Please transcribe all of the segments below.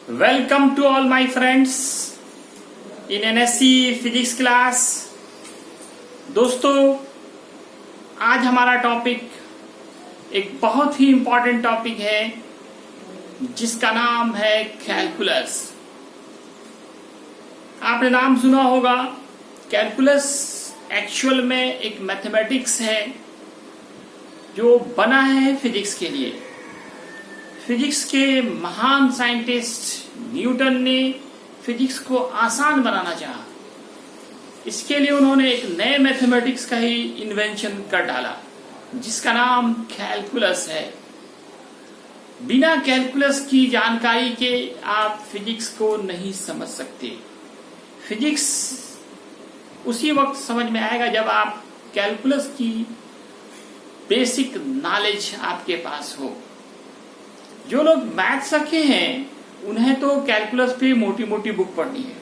Welcome to all my friends in NSC physics class. दोस्तों, आज हमारा टॉपिक एक बहुत ही इम्पोर्टेंट टॉपिक है जिसका नाम है कैलकुलस। आपने नाम सुना होगा। कैलकुलस एक्चुअल में एक मैथमेटिक्स है जो बना है फिजिक्स के लिए। फिजिक्स के महान साइंटिस्ट न्यूटन ने फिजिक्स को आसान बनाना चाहा। इसके लिए उन्होंने एक नए मैथमेटिक्स का ही इन्वेंशन कर डाला जिसका नाम कैलकुलस है। बिना कैलकुलस की जानकारी के आप फिजिक्स को नहीं समझ सकते। फिजिक्स उसी वक्त समझ में आएगा जब आप कैलकुलस की बेसिक नॉलेज आपके पास हो। जो लोग मैथ्स रखे हैं उन्हें तो कैलकुलस पे मोटी मोटी बुक पढ़नी है।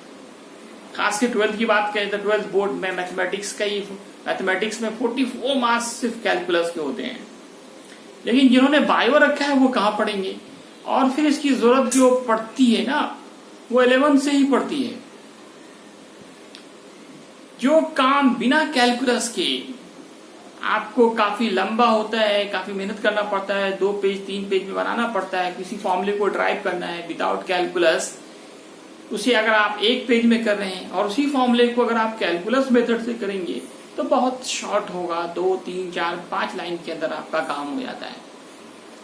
खास के 12th की बात करें तो 12th बोर्ड में मैथमेटिक्स में 44 मार्क्स सिर्फ कैलकुलस के होते हैं। लेकिन जिन्होंने बायो रखा है वो कहाँ पढ़ेंगे। और फिर इसकी जरूरत जो पड़ती है ना, वो 11th से ही पड़ती है। जो काम बिना कैलकुलस के आपको काफी लंबा होता है, काफी मेहनत करना पड़ता है, 2 पेज 3 पेज में बनाना पड़ता है, किसी फॉर्मूले को ड्राइव करना है विदाउट कैलकुलस, उसे अगर आप 1 पेज में कर रहे हैं और उसी फॉर्मूले को अगर आप कैलकुलस मेथड से करेंगे तो बहुत शॉर्ट होगा। 2, 3, 4, 5 लाइन के अंदर आपका काम हो जाता है।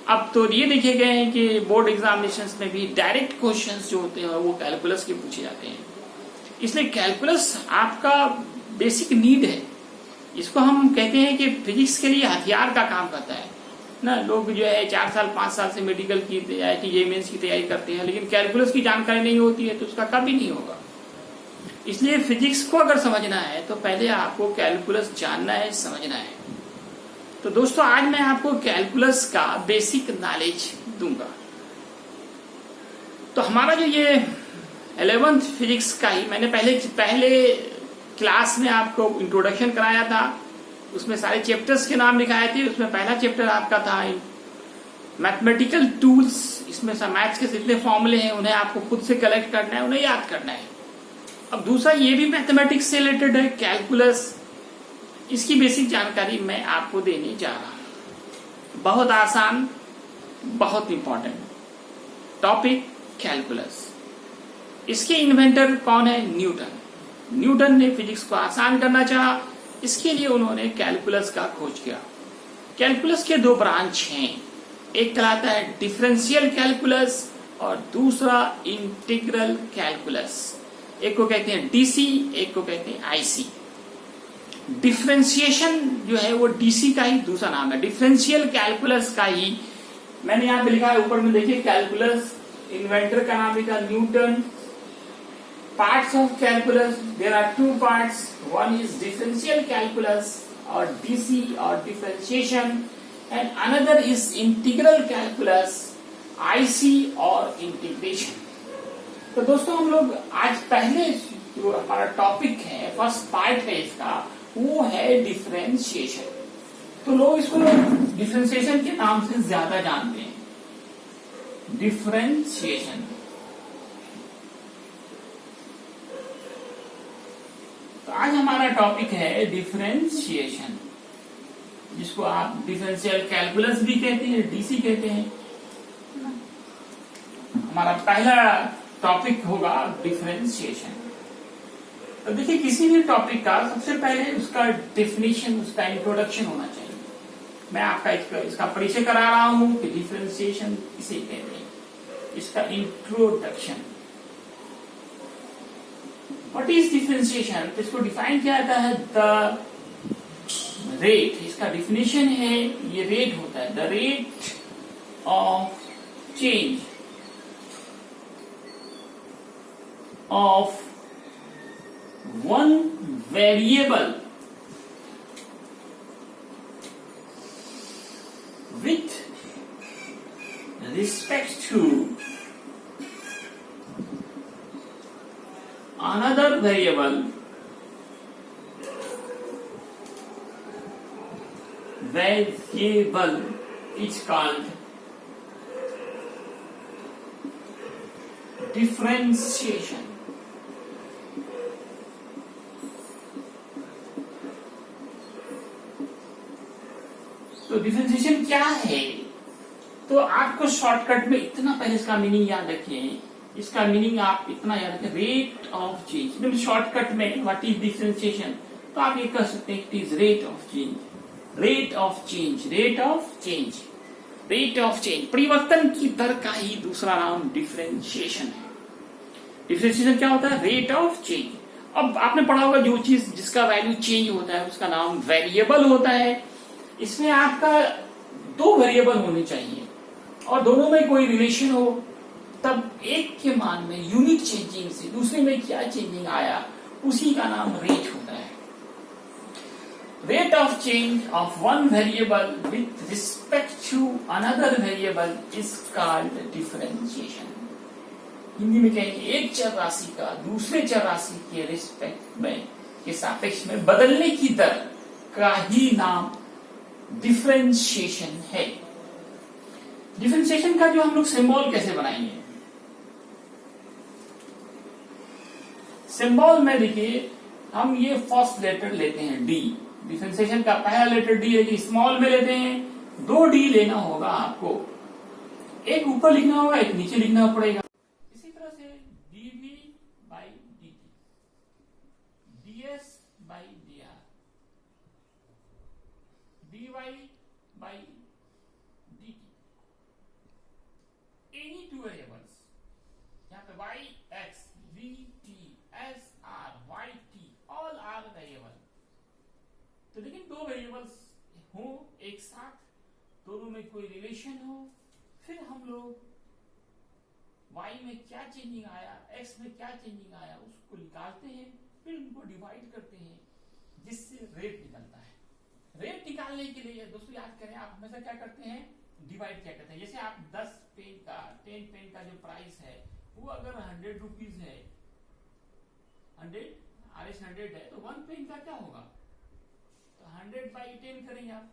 अब तो ये देखे गए हैं कि बोर्ड एग्जामिनेशन में भी डायरेक्ट क्वेश्चन जो होते हैं वो कैलकुलस के पूछे जाते हैं। इसलिए कैलकुलस आपका बेसिक नीड है। इसको हम कहते हैं कि फिजिक्स के लिए हथियार का काम करता है ना। लोग जो है 4 साल 5 साल से मेडिकल की तैयारी, जे मेंस की तैयारी करते हैं, लेकिन कैलकुलस की जानकारी नहीं होती है तो उसका कभी नहीं होगा। इसलिए फिजिक्स को अगर समझना है तो पहले आपको कैलकुलस जानना है, समझना है। तो दोस्तों, आज मैं आपको कैलकुलस का बेसिक नॉलेज दूंगा। तो हमारा जो ये 11th फिजिक्स का ही मैंने पहले क्लास में आपको इंट्रोडक्शन कराया था। उसमें सारे चैप्टर्स के नाम लिखाए थे। उसमें पहला चैप्टर आपका था मैथमेटिकल टूल्स। इसमें मैथ्स के जितने फॉर्मूले हैं उन्हें आपको खुद से कलेक्ट करना है, उन्हें याद करना है। अब दूसरा ये भी मैथमेटिक्स से रिलेटेड है, कैलकुलस। इसकी बेसिक जानकारी मैं आपको देने जा रहा हूं। बहुत आसान, बहुत इंपॉर्टेंट टॉपिक कैलकुलस। इसके इन्वेंटर कौन है? न्यूटन। न्यूटन ने फिजिक्स को आसान करना चाहा, इसके लिए उन्होंने कैलकुलस का खोज किया। कैलकुलस के 2 ब्रांच हैं। एक कहलाता है डिफरेंशियल कैलकुलस और दूसरा इंटीग्रल कैलकुलस। एक को कहते हैं डीसी, एक को कहते हैं आईसी। डिफरेंशिएशन जो है वो डीसी का ही दूसरा नाम है। डिफरेंशियल कैलकुलस का ही मैंने यहां पे लिखा है, ऊपर में देखिए कैलकुलस। इन्वेंटर का नाम लिखा Newton. Parts of calculus, there are 2 parts. One is differential calculus or DC or differentiation, and another is integral calculus, IC or integration. तो दोस्तों, हम लोग आज पहले जो हमारा टॉपिक है, फर्स्ट पार्ट है इसका, वो है डिफरेंशिएशन। तो लोग इसको डिफरेंशिएशन के नाम से ज्यादा जानते हैं, डिफरेंशिएशन। तो आज हमारा टॉपिक है डिफरेंशिएशन, जिसको आप डिफरेंशियल कैलकुलस भी कहते हैं, डीसी कहते हैं। हमारा पहला टॉपिक होगा डिफरेंशिएशन। तो देखिए, किसी भी टॉपिक का सबसे पहले उसका डेफिनेशन, उसका इंट्रोडक्शन होना चाहिए। मैं आपका इसका परिचय करा रहा हूं कि डिफरेंशिएशन इसे कहते हैं, इसका इंट्रोडक्शन। What is differentiation? तो इसको डिफाइन किया जाता है द रेट। इसका डिफिनेशन है, ये रेट होता है the rate of change of one variable with respect to another variable is called differentiation. तो डिफरेंशिएशन क्या है? तो आपको शॉर्टकट में इतना पहले इसका मीनिंग याद रखें। इसका मीनिंग आप इतना याद रखें, रेट ऑफ चेंज। एकदम शॉर्टकट में व्हाट इज डिफरेंशिएशन, तो आप ये कह सकते हैं it is rate of change. Rate of change, rate of change, rate of change, परिवर्तन की दर का ही दूसरा नाम डिफरेंशिएशन है। डिफरेंशिएशन क्या होता है? Rate of change. अब आपने पढ़ा होगा जो चीज जिसका वैल्यू चेंज होता है उसका नाम वेरिएबल होता है। इसमें आपका दो वेरिएबल होने चाहिए और दोनों में कोई रिलेशन हो, तब एक के मान में यूनिट चेंजिंग से दूसरे में क्या चेंजिंग आया उसी का नाम रेट होता है। Rate of change of one variable with respect to another variable is called differentiation. Hindi में कहेंगे एक चर राशि का दूसरे चर राशि के रिस्पेक्ट में, के सापेक्ष में बदलने की दर का ही नाम डिफरेंशिएशन है। डिफरेंशिएशन का जो हम लोग सिंबल कैसे बनाएंगे? सिंबल में देखिए हम ये फर्स्ट लेटर लेते हैं डी। डिफरेंशिएशन का पहला लेटर डी है कि स्मॉल में लेते हैं। दो डी लेना होगा आपको, एक ऊपर लिखना होगा एक नीचे लिखना पड़ेगा। इसी तरह से dv by d t, ds by d r, d y by d t. Any two variables, यहाँ पे y x v t s r y t all are variable. तो लेकिन दो वेरिएबल्स हो एक साथ, दोनों में कोई रिलेशन हो, फिर हम लोग y में क्या चेंजिंग आया x में क्या चेंजिंग आया उसको निकालते हैं, फिर उनको डिवाइड करते हैं जिससे रेट निकलता है। रेट निकालने के लिए दोस्तों याद करें, आप हमेशा क्या करते हैं? डिवाइड क्या करते हैं। जैसे आप 10 पेन का 10 पेन का जो प्राइस है वो अगर 100 रुपीज है, 100 RS 100 है, तो 1 पेन का क्या होगा? तो 100 बाई 10 करेंगे आप।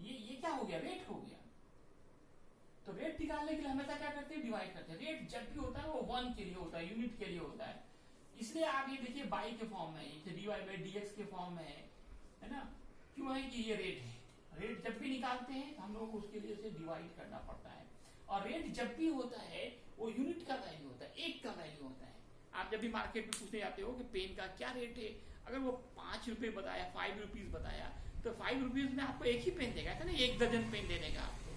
ये क्या हो गया? रेट हो गया। तो रेट निकालने के लिए हमेशा क्या करते हैं? डिवाइड करते हैं। रेट जब भी होता है वो 1 के लिए होता है, यूनिट के लिए होता है। इसलिए आप ये देखिए बाई के फॉर्म में है, dy बाई dx के फॉर्म में है ना? क्यों है कि ये रेट है। रेट जब भी निकालते हैं हम लोग को उसके लिए उसे डिवाइड करना पड़ता है। और रेट जब भी होता है वो यूनिट का वैल्यू होता है, एक का वैल्यू होता है। आप जब भी मार्केट में पूछने जाते हो कि पेन का क्या रेट है, अगर वो 5 रुपए बताया, 5 रुपीज बताया, तो 5 रुपीज में आपको एक ही पेन देगा, ऐसा नहीं 1 दर्जन पेन दे देगा आपको,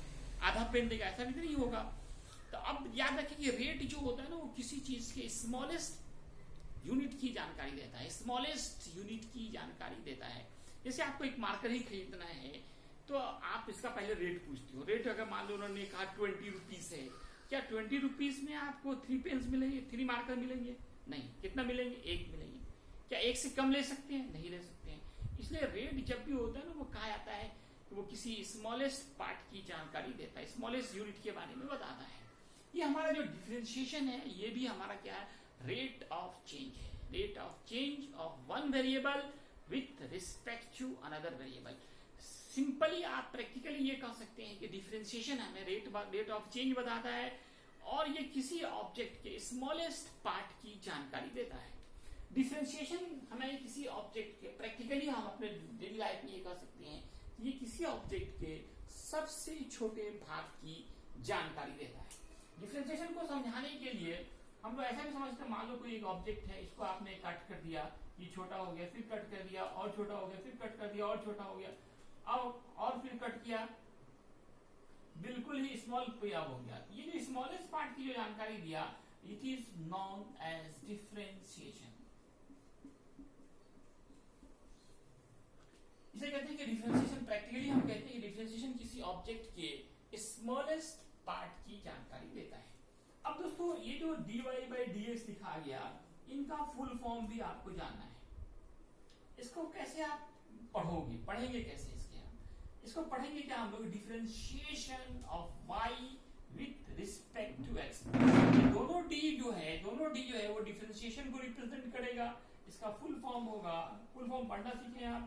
आधा पेन देगा, ऐसा भी नहीं होगा। तो अब याद रखिए कि रेट जो होता है ना वो किसी चीज के स्मॉलेस्ट यूनिट की जानकारी देता है, स्मॉलेस्ट यूनिट की जानकारी देता है। जैसे आपको एक मार्कर ही खरीदना है तो आप इसका पहले रेट पूछते हो। रेट अगर मान लो उन्होंने कहा 20 रुपीज है, क्या 20 रुपीज में आपको 3 पेन्स मिलेंगे, 3 मार्कर मिलेंगे? नहीं। कितना मिलेंगे? 1 मिलेंगे। क्या 1 से कम ले सकते हैं? नहीं ले सकते हैं। इसलिए रेट जब भी होता है ना वो कहा जाता है कि वो किसी स्मॉलेस्ट पार्ट की जानकारी देता है, स्मॉलेस्ट यूनिट के बारे में बताता है। ये हमारा जो डिफरेंशिएशन है ये भी हमारा क्या है? रेट ऑफ चेंज है। Rate of change of one variable with respect to another variable. Simply आप प्रैक्टिकली ये कह सकते हैं कि डिफरेंशिएशन हमें रेट ऑफ चेंज बताता है और ये किसी ऑब्जेक्ट के स्मॉलेस्ट पार्ट की जानकारी देता है। डिफरेंशिएशन हमें किसी ऑब्जेक्ट के, प्रैक्टिकली हम अपने डेली लाइफ में ये कह सकते हैं ये किसी ऑब्जेक्ट के सबसे छोटे भाग की जानकारी देता है। डिफरेंशिएशन को समझाने के लिए हम लोग ऐसा भी समझते हैं, मान लो कोई एक ऑब्जेक्ट है, इसको आपने कट कर दिया, ये छोटा हो गया, फिर कट कर दिया और छोटा हो गया, फिर कट कर दिया और छोटा हो गया, और फिर कट किया, बिल्कुल ही स्मॉल हो गया। ये जो स्मॉलेस्ट पार्ट की जो जानकारी दिया, it is known as differentiation. इसे कहते हैं कि डिफरेंशिएशन, प्रैक्टिकली हम कहते हैं कि डिफरेंशिएशन किसी ऑब्जेक्ट के स्मॉलेस्ट पार्ट की जानकारी देता है। अब दोस्तों ये जो dy बाई dx लिखा गया, इनका फुल फॉर्म भी आपको जानना है। इसको कैसे आप पढ़ेंगे कैसे इसको पढ़ेंगे क्या हम लोग? Differentiation of y with respect to x। दोनों d जो है वो डिफरेंशिएशन को रिप्रेजेंट करेगा। इसका फुल फॉर्म होगा, फुल फॉर्म पढ़ना सीखें आप,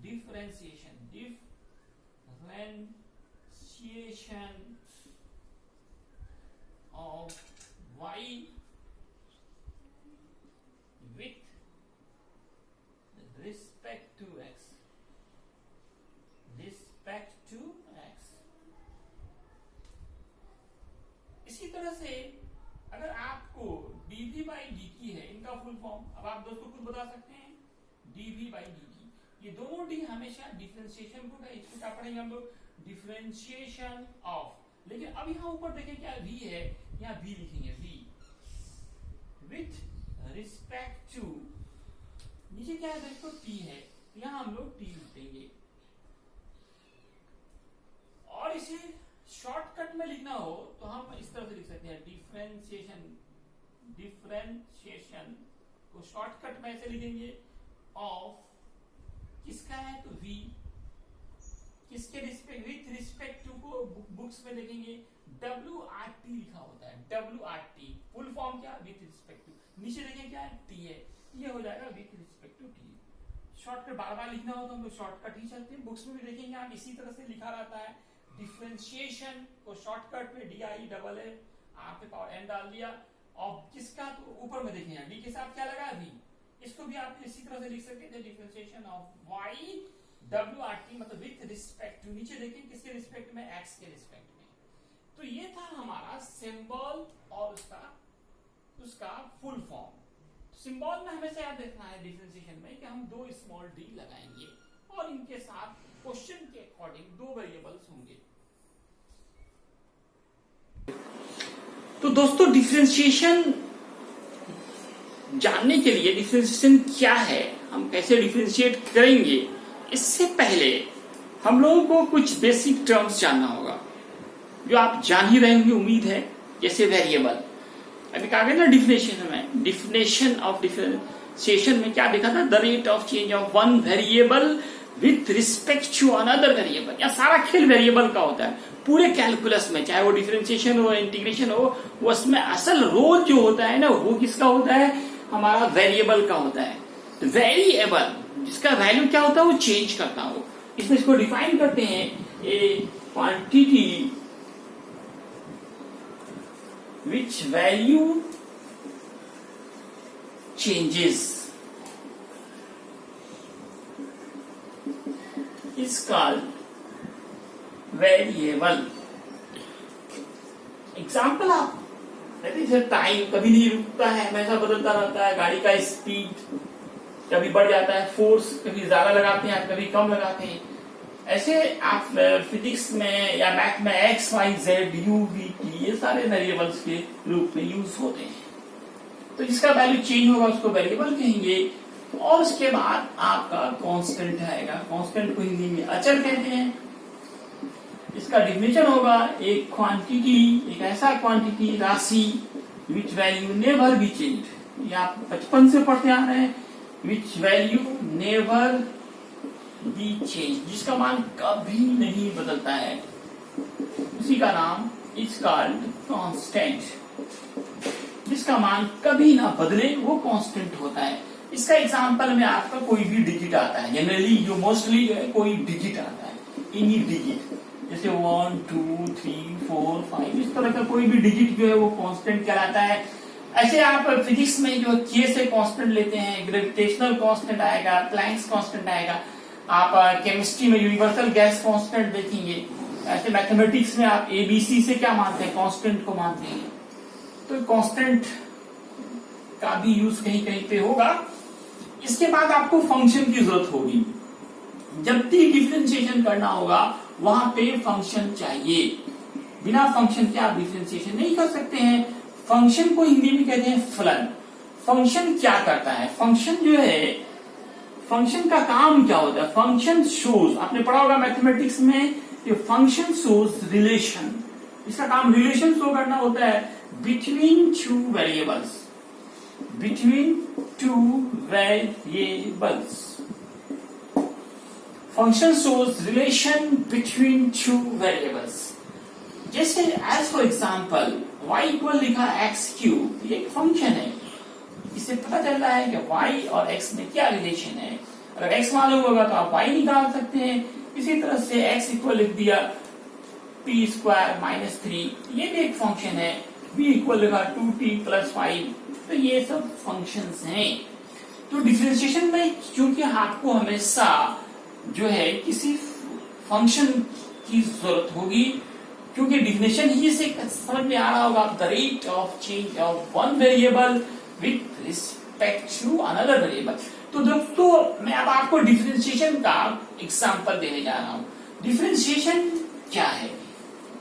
डिफरेंशिएशन ऑफ तरह से अगर आपको डीवी बाई डी की है इनका फुल फॉर्म, अब आप दोस्तों खुद बता सकते हैं डीवी बाई डी की, ये दोनों डी हमेशा डिफरेंशिएशन को इसको क्या पढ़ेंगे हम लोग, डिफरेंशिएशन ऑफ। लेकिन अब यहाँ ऊपर देखें क्या v है, यहाँ v लिखेंगे, v विथ रिस्पेक्ट टू, नीचे क्या है दोस्तों t है, यहाँ हम लोग t लिख देंगे। और इसे शॉर्टकट में लिखना हो तो हम इस तरह से लिख सकते हैं, डिफरेंशिएशन को शॉर्टकट में ऐसे लिखेंगे ऑफ किसका है तो v, किसके रिस्पेक्ट, विथ रिस्पेक्ट टू को बुक्स में लिखेंगे WRT लिखा होता है, WRT फुल फॉर्म क्या, विथ रिस्पेक्ट टू, नीचे देखें क्या है t है, ये हो जाएगा with respect to t। Shortcut बार बार लिखना हो तो हम लोग शॉर्टकट ही चलते हैं, बुक्स में भी देखेंगे आप इसी तरह से लिखा रहता है। डिफरेंशिएशन को शॉर्टकट में DIEEE आपके पावर n डाल दिया, और किसका तो ऊपर में देखेंगे d के साथ क्या लगा v, इसको भी आप इसी तरह से लिख सकते हैं, डिफरेंशिएशन ऑफ y WRT मतलब विथ रिस्पेक्ट टू, नीचे देखें किसके रिस्पेक्ट में, x के रिस्पेक्ट में। तो ये था हमारा सिंबल और उसका फुल फॉर्म। सिंबल में हमेशा याद रखना है डिफरेंशिएशन में कि हम दो स्मॉल d लगाएंगे और इनके साथ क्वेश्चन के अकॉर्डिंग दो वेरिएबल्स होंगे। तो दोस्तों डिफरेंशिएशन जानने के लिए, डिफरेंशिएशन क्या है, हम कैसे डिफरेंशिएट करेंगे, इससे पहले हम लोगों को कुछ बेसिक टर्म्स जानना होगा जो आप जान ही रहे होंगे उम्मीद है, जैसे वेरिएबल। अभी कहा गया ना डिफिनेशन में, डिफिनेशन ऑफ डिफरेंशिएशन में क्या देखा था, the rate of change of one variable with respect to another variable. या सारा खेल वेरिएबल का होता है पूरे कैलकुलस में, चाहे वो डिफरेंशिएशन हो इंटीग्रेशन हो, वो उसमें असल रोल जो होता है ना वो किसका होता है, हमारा वेरिएबल का होता है। वेरिएबल जिसका वैल्यू क्या होता है वो चेंज करता हो, इसमें इसको डिफाइन करते हैं, ए quantity which value changes is called variable। Example आप टाइम कभी नहीं रुकता है, हमेशा बदलता रहता है, गाड़ी का स्पीड कभी बढ़ जाता है, फोर्स कभी ज्यादा लगाते हैं कभी कम लगाते हैं। ऐसे आप फिजिक्स में या मैथ में x y z u v t ये सारे वेरिएबल्स के रूप में यूज होते हैं। तो जिसका वैल्यू चेंज होगा उसको वेरिएबल कहेंगे। और उसके बाद आपका कांस्टेंट आएगा, कांस्टेंट को हिंदी में अचर कहते हैं। इसका डिफिनेशन होगा एक क्वांटिटी, एक ऐसा क्वांटिटी राशि which value never be change. ये आप बचपन से पढ़ते आ रहे हैं, which value never be change, जिसका मान कभी नहीं बदलता है, उसी का नाम इज कॉल्ड कांस्टेंट। जिसका मान कभी ना बदले वो कांस्टेंट होता है। इसका एग्जांपल में आपका कोई भी डिजिट आता है, जनरली जो मोस्टली कोई डिजिट आता है, इन्हीं डिजिट जैसे 1 2 3 4 5 इस तरह का कोई भी डिजिट जो है वो कांस्टेंट कहलाता है। ऐसे आप फिजिक्स में जो k से कांस्टेंट लेते हैं, ग्रेविटेशनल कांस्टेंट आएगा, प्लैंक्स कांस्टेंट आएगा। आप केमिस्ट्री में यूनिवर्सल गैस कांस्टेंट देखेंगे। ऐसे मैथमेटिक्स में आप ABC से क्या मानते हैं, कांस्टेंट को मानते हैं। तो कांस्टेंट का भी यूज कहीं कहीं पे होगा। इसके बाद आपको फंक्शन की जरूरत होगी। जब भी डिफरेंशिएशन करना होगा वहां पे फंक्शन चाहिए। बिना फंक्शन के आप डिफरेंशिएशन नहीं कर सकते हैं। फंक्शन को हिंदी में कहते हैं फलन। फंक्शन क्या करता है, फंक्शन जो है, फंक्शन का काम क्या होता है, फंक्शन शोज, आपने पढ़ा होगा मैथमेटिक्स में, फंक्शन शोज रिलेशन। इसका काम रिलेशन शो करना होता है between two variables, between two variables. Function shows relation between two variables. जैसे as for example y equal लिखा x क्यूब, ये एक फंक्शन है। इससे पता चल रहा है कि y और x में क्या रिलेशन है। अगर x मालूम होगा तो आप y निकाल सकते हैं। इसी तरह से x इक्वल लिख दिया p स्क्वायर माइनस 3, ये भी एक फंक्शन है। b इक्वल लिखा 2t प्लस 5, तो ये सब फंक्शंस हैं। तो डिफरेंशिएशन में क्योंकि आपको हमेशा जो है किसी फंक्शन की जरूरत होगी, क्योंकि डिफिनेशन ही से समझ में आ रहा होगा, the rate of change of one variable with respect to another variable. तो दोस्तों मैं अब आपको डिफरेंशिएशन का एग्जांपल देने जा रहा हूं। डिफरेंशिएशन क्या है?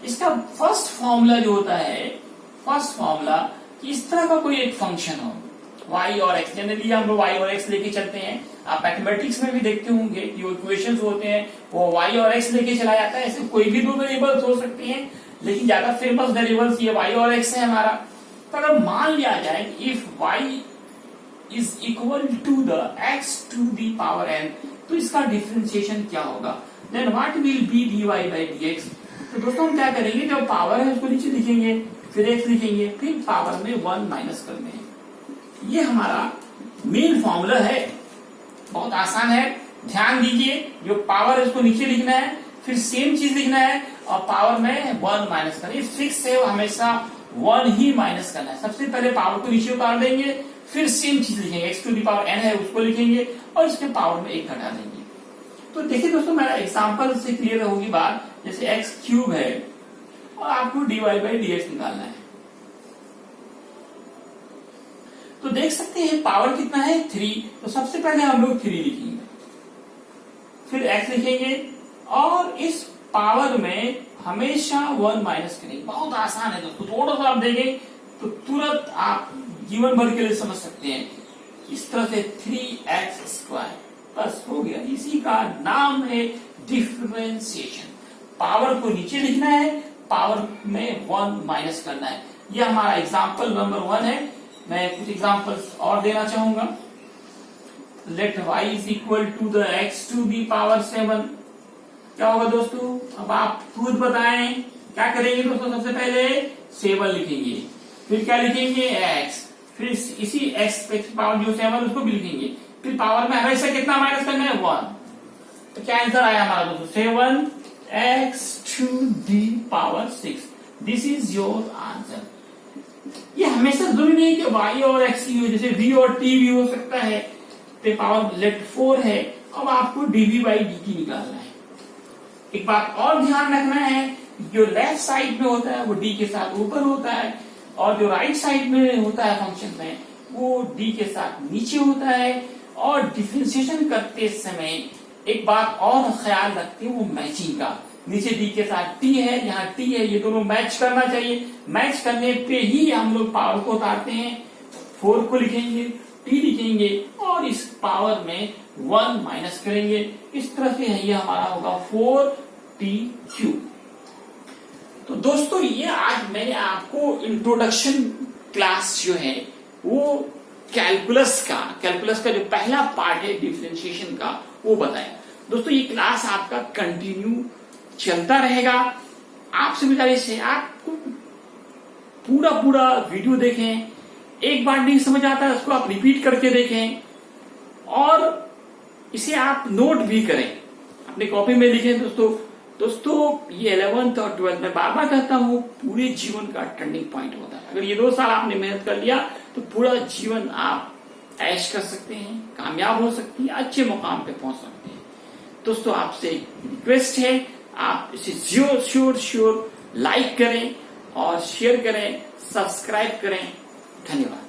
इसका फर्स्ट फॉर्मूला जो होता है, फर्स्ट फॉर्मूला कि इस तरह का कोई एक फंक्शन हो, y और x, जनरली हम लोग y और x लेके चलते हैं। आप मैथमेटिक्स में भी देखते होंगे कि जो इक्वेशंस होते हैं वो y और x लेके चला जाता है। ऐसे कोई भी दो वेरिएबल्स हो सकते हैं, लेकिन ज्यादा फेमस वेरिएबल्स ये y और x है हमारा। तो अगर मान लिया जाए if y is equal to the x to the power n, तो इसका डिफरेंशिएशन क्या होगा? Then what will be dy by dx। तो दोस्तों हम क्या करेंगे, जब पावर है उसको नीचे लिखेंगे, फिर x लिखेंगे, फिर पावर में 1 माइनस करने हैं। ये हमारा मेन फॉर्मूला है, बहुत आसान है। ध्यान दीजिए, जो पावर है उसको नीचे लिखना है, फिर सेम चीज लिखना है और पावर में 1 माइनस करना है। फिक्स है, वो हमेशा 1 ही माइनस करना है। सबसे पहले पावर को नीचे उतार देंगे, फिर सेम चीज लिखेंगे, x to the power n है उसको लिखेंगे और इसके पावर में 1 घटा देंगे। तो देखिए दोस्तों, मेरा एग्जाम्पल से क्लियर होगी बात। जैसे x क्यूब है और आपको dy बाई dx निकालना है, तो देख सकते हैं पावर कितना है 3। तो सबसे पहले हम लोग 3 लिखेंगे, फिर x लिखेंगे और इस पावर में हमेशा 1 माइनस करेंगे। बहुत आसान है दोस्तों, थोड़ा सा आप देखें तो तुरंत आप जीवन भर के लिए समझ सकते हैं। इस तरह से 3x स्क्वायर बस हो गया। इसी का नाम है डिफरेंशिएशन। पावर को नीचे लिखना है, पावर में 1 माइनस करना है। यह हमारा एग्जाम्पल नंबर 1 है। मैं कुछ एग्जाम्पल्स और देना चाहूंगा। Let y is equal to the x to the power 7। क्या होगा दोस्तों? अब आप खुद बताएं क्या करेंगे दोस्तों। सबसे पहले 7 लिखेंगे, फिर क्या लिखेंगे x, फिर इसी x पे पावर जो 7 उसको भी लिखेंगे, फिर पावर में हमेशा कितना माइनस करना है 1। तो क्या आंसर आया हमारा दोस्तों? 7x to the power 6। This is your answer. ये हमेशा जरूरी नहीं कि y और x की हो, जैसे v और t भी हो सकता है। तो पावर लेट 4 है। अब आपको dv बाई dt निकालना है। एक बात और ध्यान रखना है, जो लेफ्ट साइड में होता है वो d के साथ ऊपर होता है और जो राइट साइड में होता है फंक्शन में वो d के साथ नीचे होता है। और डिफरेंशिएशन करते समय एक बात और ख्याल रखते हैं, वो मैचिंग का। नीचे d के साथ t है, यहाँ t है, ये दोनों मैच करना चाहिए। मैच करने पे ही हम लोग पावर को उतारते हैं। 4 को लिखेंगे, t लिखेंगे और इस पावर में 1 माइनस करेंगे। इस तरह से ये हमारा होगा 4t3। तो दोस्तों ये आज मैंने आपको इंट्रोडक्शन क्लास जो है वो कैलकुलस का जो पहला पार्ट है डिफरेंशिएशन का वो बताया। दोस्तों ये क्लास आपका कंटिन्यू चलता रहेगा। आपसे गुजारिश है आपको पूरा वीडियो देखें। एक बार नहीं समझ आता है उसको आप रिपीट करके देखें और इसे आप नोट भी करें, अपनी कॉपी में लिखें। दोस्तों ये 11th और 12th में बार बार कहता हूँ, पूरे जीवन का टर्निंग पॉइंट होता है। अगर ये 2 साल आपने मेहनत कर लिया तो पूरा जीवन आप ऐश कर सकते हैं, कामयाब हो सकते हैं, अच्छे मुकाम पे पहुंच सकते हैं। दोस्तों आपसे रिक्वेस्ट है, आप इसे श्योर लाइक करें और शेयर करें, सब्सक्राइब करें। धन्यवाद।